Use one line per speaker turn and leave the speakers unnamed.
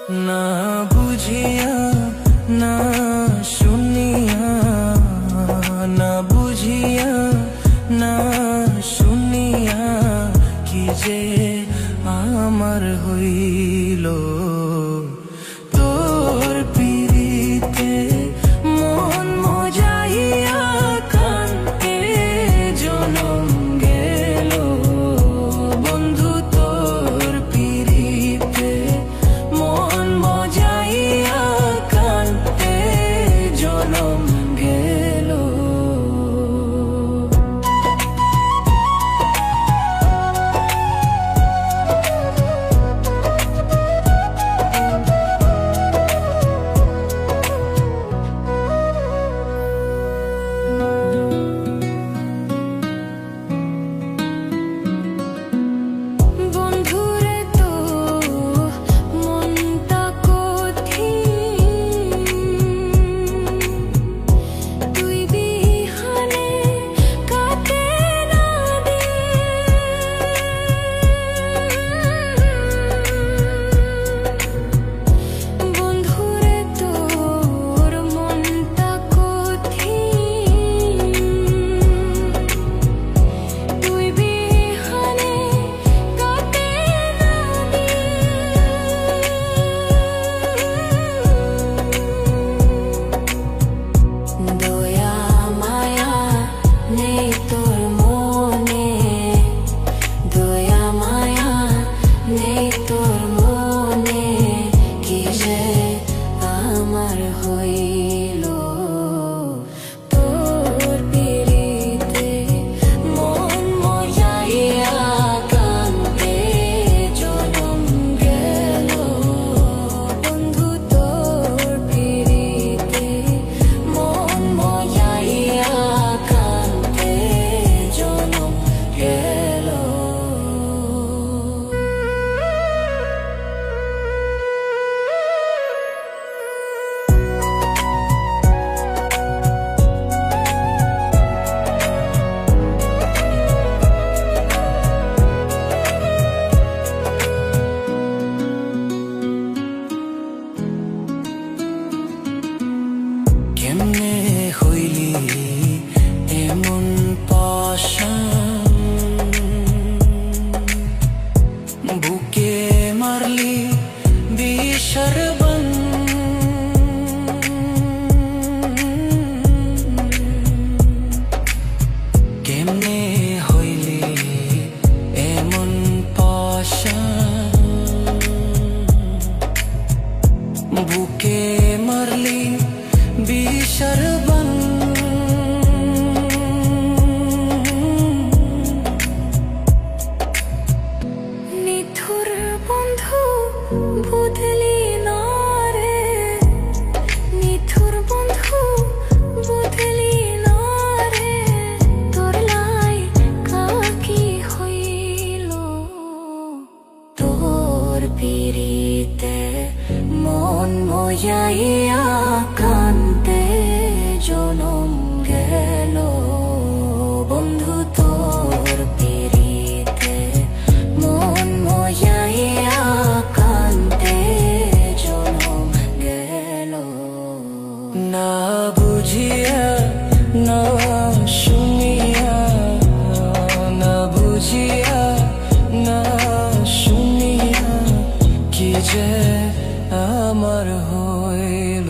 না বুঝিয়া না শুনিয়া, না বুঝিয়া না শুনিয়া কি যে আমার হইল। তোর পিরিতে মন মজাইয়া কান্তে জনম গেল। বন্ধু তোর পিরিতে মন মজাইয়া কান্তে জনম গেল। কেমনে হইলি এমন পাশান, বুকে মারলি বিষের বান। কেমনে হইলি এমন পাশান, বুকে মারলি বিষের বান।
নিথুর বন্ধু বুঝলি না রে, নিথুর বন্ধু বুঝলি না রে, তোর লাই কাকি হইল। তোর পিরিতে মন মজাইয়া কান্তে জনম গেল। বন্ধু তোর পিরিতে মন মজাইয়া কান্তে জনম গেল।
না বুঝিয়া না শুনিয়া, না বুঝিয়া না শুনিয়া কি যে আমার হইল।